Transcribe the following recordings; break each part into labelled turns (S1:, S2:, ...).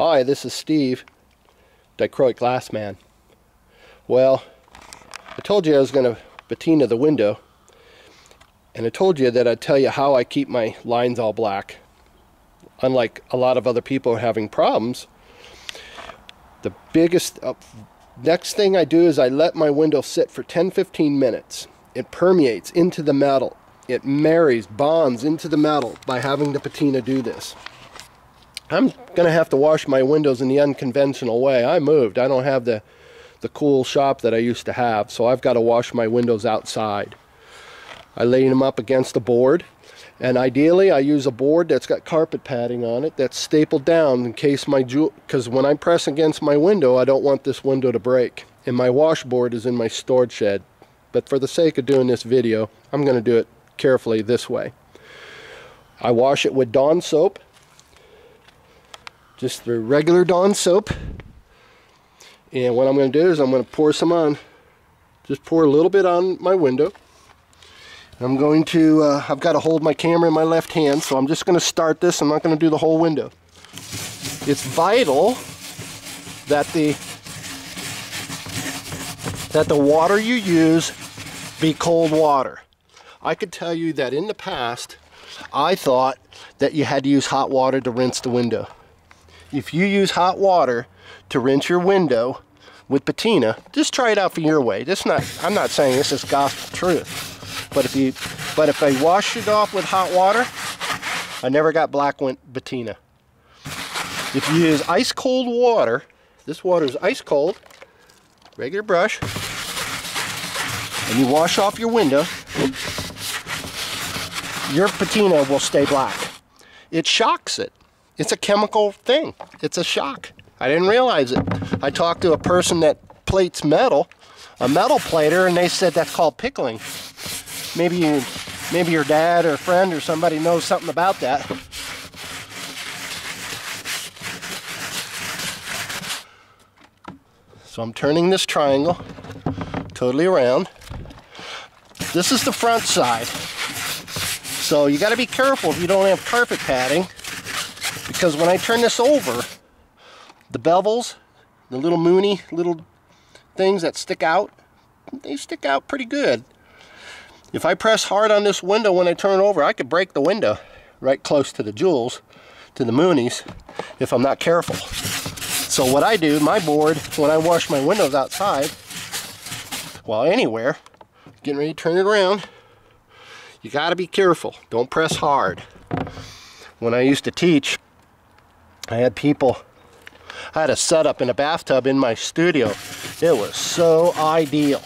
S1: Hi, this is Steve, Dichroic Glass Man. Well, I told you I was going to patina the window, and I told you that I'd tell you how I keep my lines all black. Unlike a lot of other people having problems, the next thing I do is I let my window sit for 10-15 minutes. It permeates into the metal. It marries, bonds into the metal by having the patina do this. I'm going to have to wash my windows in the unconventional way. I moved. I don't have the cool shop that I used to have, so I've got to wash my windows outside. I lay them up against the board, and ideally I use a board that's got carpet padding on it that's stapled down in case because when I press against my window, I don't want this window to break. And my washboard is in my storage shed. But for the sake of doing this video, I'm going to do it carefully this way. I wash it with Dawn soap. Just the regular Dawn soap. And what I'm going to do is I'm going to pour some on. Just pour a little bit on my window. I'm going to, I've got to hold my camera in my left hand, so I'm just going to start this. I'm not going to do the whole window. It's vital that the water you use be cold water. I could tell you that in the past, I thought that you had to use hot water to rinse the window. If you use hot water to rinse your window with patina, just try it out for your way. I'm not saying this is gospel truth, but if I wash it off with hot water, I never got black patina. If you use ice cold water, this water is ice cold, regular brush, and you wash off your window, your patina will stay black. It shocks it. It's a chemical thing. It's a shock. I didn't realize it. I talked to a person that plates metal, a metal plater, and they said that's called pickling. Maybe your dad or friend or somebody knows something about that. So I'm turning this triangle totally around. This is the front side. So you got to be careful if you don't have carpet padding, because when I turn this over, the bevels, the little moony little things that stick out, they stick out pretty good. If I press hard on this window when I turn it over, I could break the window right close to the jewels, to the moonies, if I'm not careful. So what I do, my board, when I wash my windows outside, well, anywhere, getting ready to turn it around, you got to be careful. Don't press hard. When I used to teach, I had a setup in a bathtub in my studio. It was so ideal.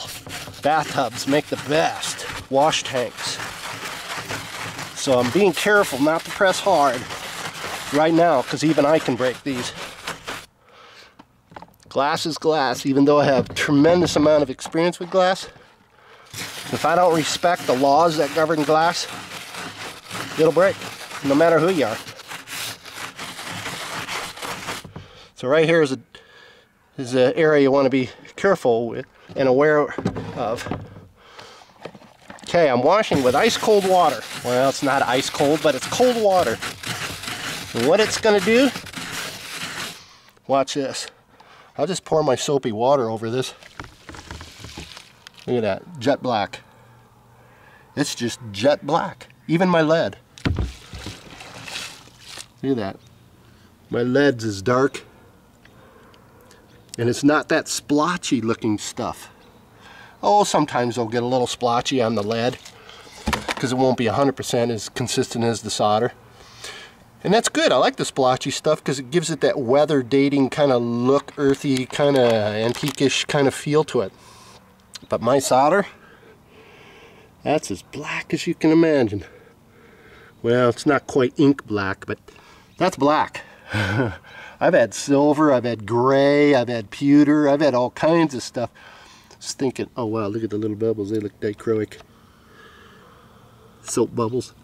S1: Bathtubs make the best wash tanks. So I'm being careful not to press hard right now, because even I can break these. Glass is glass. Even though I have a tremendous amount of experience with glass, if I don't respect the laws that govern glass, it'll break, no matter who you are. So right here is an area you want to be careful with and aware of. Okay, I'm washing with ice cold water. Well, it's not ice cold, but it's cold water. And what it's going to do, watch this. I'll just pour my soapy water over this. Look at that, jet black. It's just jet black. Even my lead. Look at that. My lead's is dark. And it's not that splotchy looking stuff. Oh, sometimes they'll get a little splotchy on the lead, because it won't be 100% as consistent as the solder. And that's good. I like the splotchy stuff because it gives it that weather dating kind of look, earthy, kind of antique-ish kind of feel to it. But my solder, that's as black as you can imagine. Well, it's not quite ink black, but that's black. I've had silver, I've had gray, I've had pewter, I've had all kinds of stuff. Just thinking, oh wow, look at the little bubbles, they look dichroic. Soap bubbles.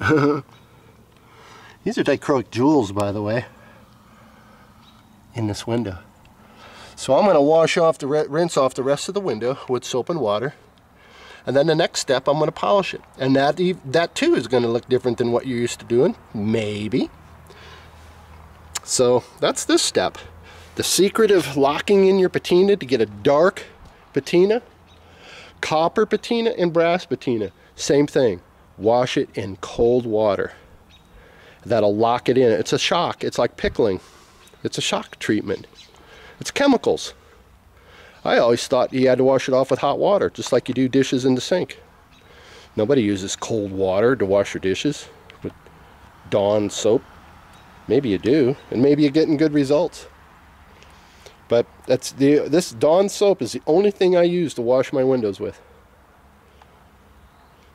S1: These are dichroic jewels, by the way, in this window. So I'm going to wash off rinse off the rest of the window with soap and water. And then the next step, I'm going to polish it. And that too is going to look different than what you're used to doing, maybe. So that's this step. The secret of locking in your patina to get a dark patina, copper patina and brass patina, same thing. Wash it in cold water. That'll lock it in. It's a shock. It's like pickling. It's a shock treatment. It's chemicals. I always thought you had to wash it off with hot water, just like you do dishes in the sink. Nobody uses cold water to wash your dishes with Dawn soap. Maybe you do, and maybe you're getting good results. But this Dawn soap is the only thing I use to wash my windows with.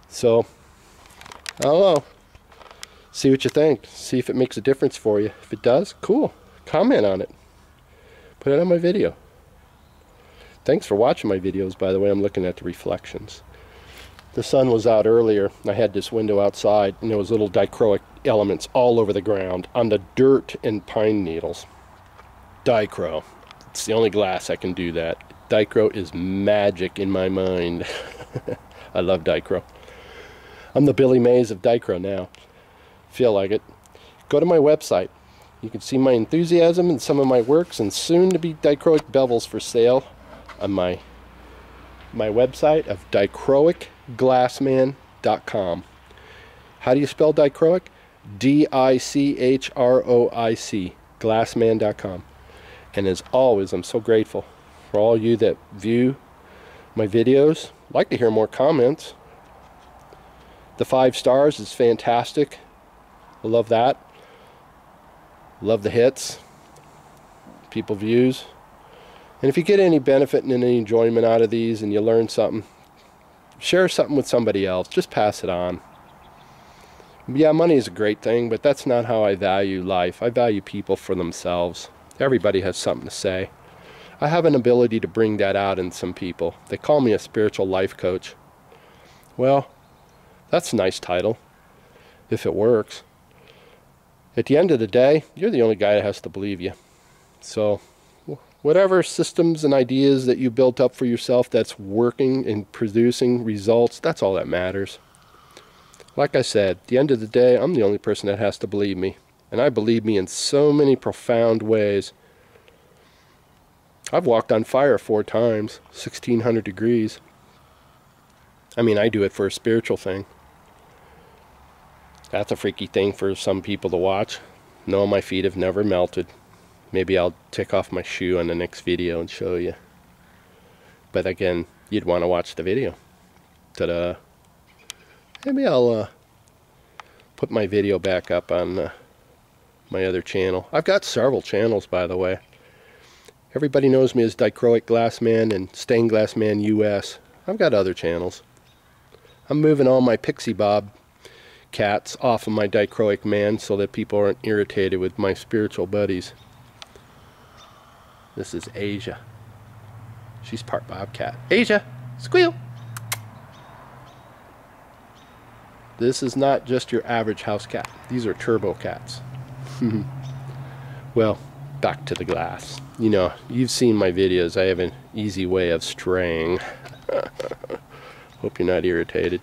S1: So, I don't know. See what you think. See if it makes a difference for you. If it does, cool. Comment on it. Put it on my video. Thanks for watching my videos, by the way. I'm looking at the reflections. The sun was out earlier. I had this window outside, and there was little dichroic elements all over the ground on the dirt and pine needles. Dichro. It's the only glass I can do that. Dichro is magic in my mind. I love Dichro. I'm the Billy Mays of Dichro now. Feel like it. Go to my website. You can see my enthusiasm and some of my works, and soon to be dichroic bevels for sale on my website of dichroicglassman.com. How do you spell dichroic? D-I-C-H-R-O-I-C, glassman.com. And as always, I'm so grateful for all you that view my videos. I'd like to hear more comments. The 5 stars is fantastic. I love that. Love the hits. People views. And if you get any benefit and any enjoyment out of these and you learn something, share something with somebody else. Just pass it on. Yeah, money is a great thing, but that's not how I value life. I value people for themselves. Everybody has something to say. I have an ability to bring that out in some people. They call me a spiritual life coach. Well, that's a nice title, if it works. At the end of the day, you're the only guy that has to believe you. So, whatever systems and ideas that you built up for yourself that's working and producing results, that's all that matters. Like I said, at the end of the day, I'm the only person that has to believe me. And I believe me in so many profound ways. I've walked on fire 4 times, 1600 degrees. I mean, I do it for a spiritual thing. That's a freaky thing for some people to watch. No, my feet have never melted. Maybe I'll take off my shoe on the next video and show you. But again, you'd want to watch the video. Ta-da. Maybe I'll put my video back up on my other channel. I've got several channels, by the way. Everybody knows me as Dichroic Glassman and Stained Glass Man US. I've got other channels. I'm moving all my Pixie Bob cats off of my Dichroic Man so that people aren't irritated with my spiritual buddies. This is Asia. She's part bobcat. Asia, squeal! This is not just your average house cat. These are turbo cats. Well, back to the glass. You know, you've seen my videos. I have an easy way of straying. Hope you're not irritated.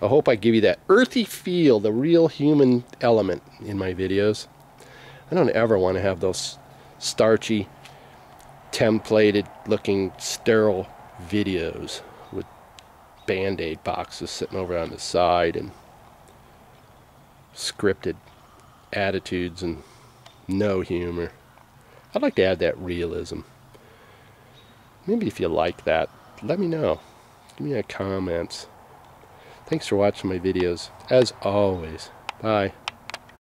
S1: I hope I give you that earthy feel, the real human element in my videos. I don't ever want to have those starchy, templated looking sterile videos with Band-Aid boxes sitting over on the side and scripted attitudes and no humor. I'd like to add that realism. Maybe if you like that, let me know. Give me a comment. Thanks for watching my videos. As always, bye.